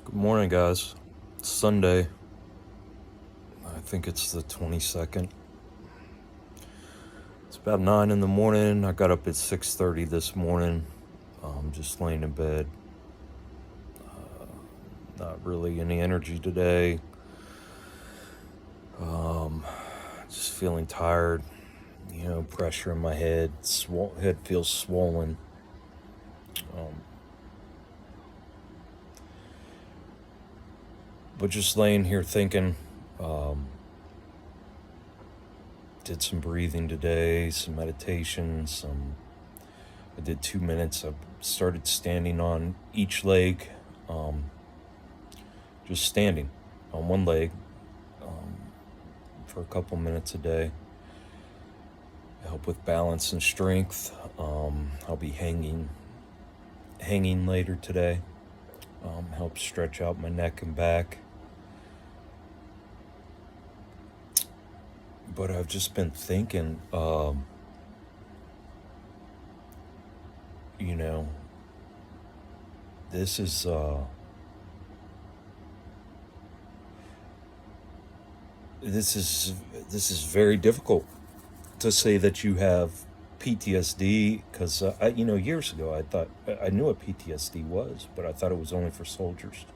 Good morning, guys. It's Sunday. I think it's the 22nd. It's about 9 in the morning. I got up at 6:30 this morning. Just laying in bed. Not really any energy today. Just feeling tired. Pressure in my head. Head feels swollen. But just laying here thinking. Did some breathing today, some meditation, I did 2 minutes. I started standing on each leg, just standing on one leg for a couple minutes a day. Help with balance and strength. I'll be hanging later today. Help stretch out my neck and back. But I've just been thinking, this is this is very difficult to say that you have PTSD, because years ago I thought I knew what PTSD was, but I thought it was only for soldiers.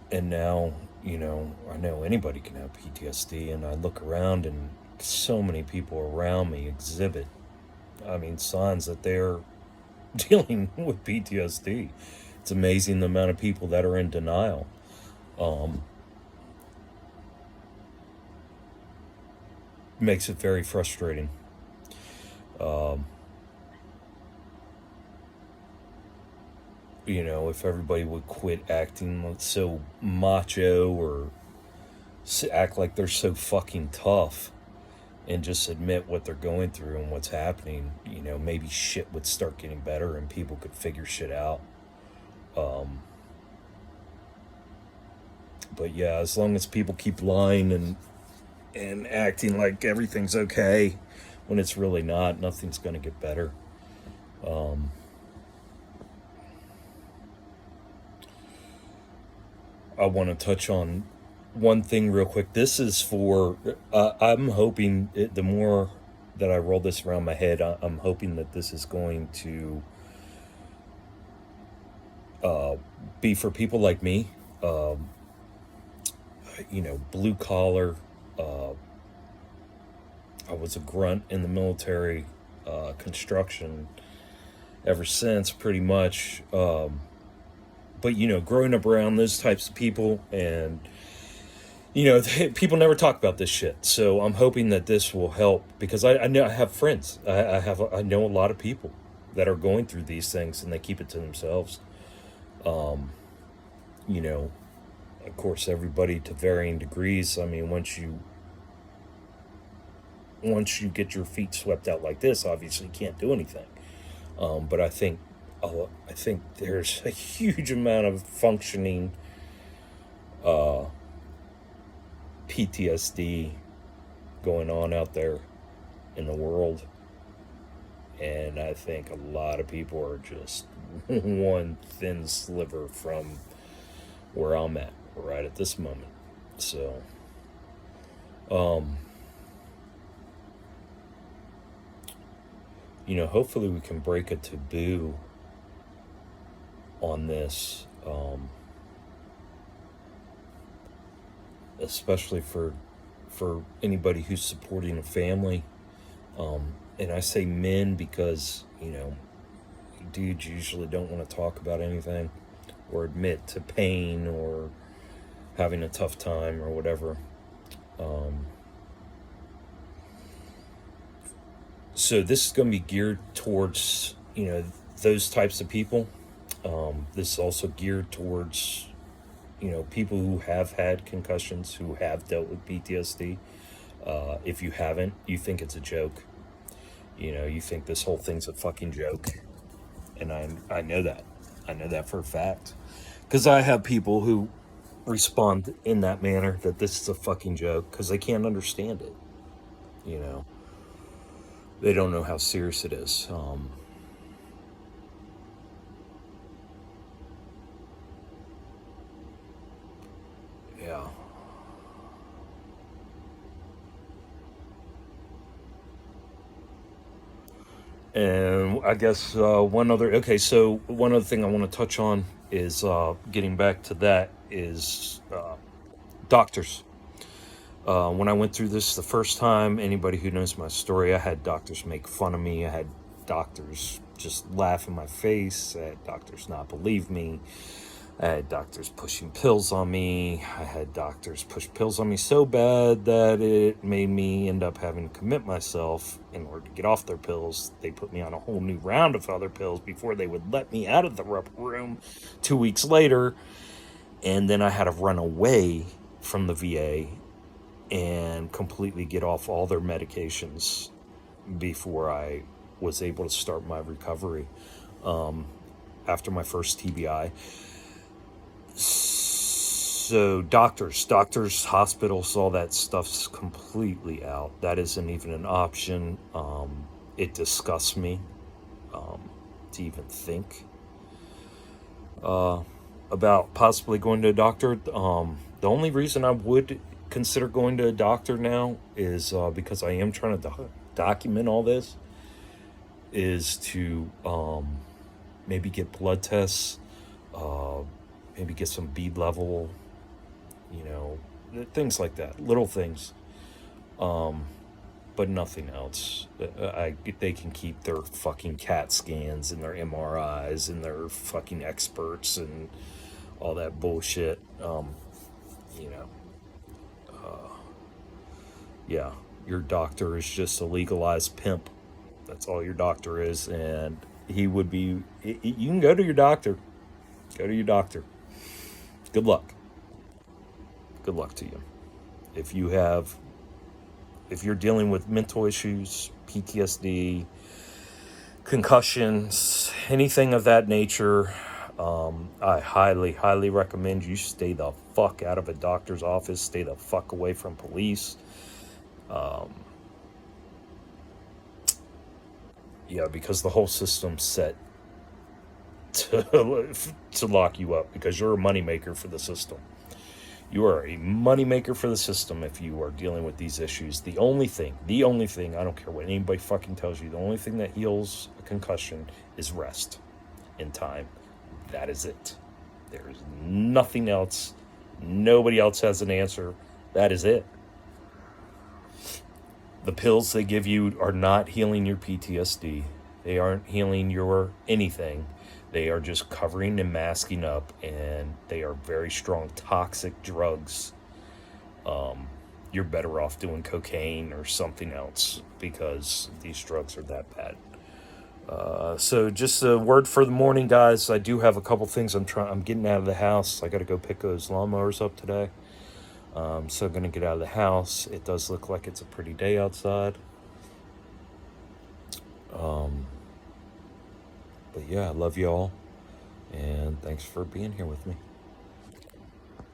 And now, I know anybody can have PTSD, and I look around and so many people around me exhibit, signs that they're dealing with PTSD. It's amazing the amount of people that are in denial. Makes it very frustrating. If everybody would quit acting so macho or act like they're so fucking tough and just admit what they're going through and what's happening, maybe shit would start getting better and people could figure shit out. But yeah, as long as people keep lying and acting like everything's okay when it's really not, nothing's going to get better. I want to touch on one thing real quick. This is for, I'm hoping, the more that I roll this around my head, I'm hoping that this is going to be for people like me, blue collar. I was a grunt in the military, construction ever since, pretty much. But growing up around those types of people, and people never talk about this shit. So I'm hoping that this will help, because I know I have friends. I know a lot of people that are going through these things, and they keep it to themselves. Of course, everybody to varying degrees. Once you get your feet swept out like this, obviously you can't do anything. But I think there's a huge amount of functioning PTSD going on out there in the world, and I think a lot of people are just one thin sliver from where I'm at right at this moment. So, hopefully we can break a taboo on this, especially for anybody who's supporting a family. And I say men because, dudes usually don't want to talk about anything or admit to pain or having a tough time or whatever. So this is going to be geared towards, those types of people. This is also geared towards, people who have had concussions, who have dealt with PTSD. If you haven't, you think it's a joke. You think this whole thing's a fucking joke. And I know that. I know that for a fact. Because I have people who respond in that manner, that this is a fucking joke, because they can't understand it. They don't know how serious it is. And I guess one other thing I want to touch on is getting back to that is doctors. When I went through this the first time, anybody who knows my story, I had doctors make fun of me. I had doctors just laugh in my face. I had doctors not believe me. I had doctors pushing pills on me. I had doctors push pills on me so bad that it made me end up having to commit myself in order to get off their pills. They put me on a whole new round of other pills before they would let me out of the rubber room 2 weeks later. And then I had to run away from the VA and completely get off all their medications before I was able to start my recovery after my first TBI. So doctors, hospitals, all that stuff's completely out. That isn't even an option. It disgusts me to even think about possibly going to a doctor. The only reason I would consider going to a doctor now is because I am trying to document all this, is to maybe get blood tests, maybe get some bead level, things like that, little things, but nothing else. They can keep their fucking CAT scans and their MRIs and their fucking experts and all that bullshit. Yeah, your doctor is just a legalized pimp. That's all your doctor is, and he would be. You can go to your doctor. Go to your doctor. Good luck. Good luck to you. If you're dealing with mental issues, PTSD, concussions, anything of that nature, I highly, highly recommend you stay the fuck out of a doctor's office. Stay the fuck away from police. Yeah, because the whole system's set to lock you up because you're a moneymaker for the system. You are a moneymaker for the system if you are dealing with these issues. The only thing, I don't care what anybody fucking tells you, the only thing that heals a concussion is rest and time. That is it. There's nothing else. Nobody else has an answer. That is it. The pills they give you are not healing your PTSD. They aren't healing your anything. They are just covering and masking up, and they are very strong, toxic drugs. You're better off doing cocaine or something else because these drugs are that bad. So just a word for the morning, guys. I do have a couple things I'm getting out of the house. I got to go pick those lawnmowers up today. So I'm going to get out of the house. It does look like it's a pretty day outside. But yeah, I love y'all. And thanks for being here with me.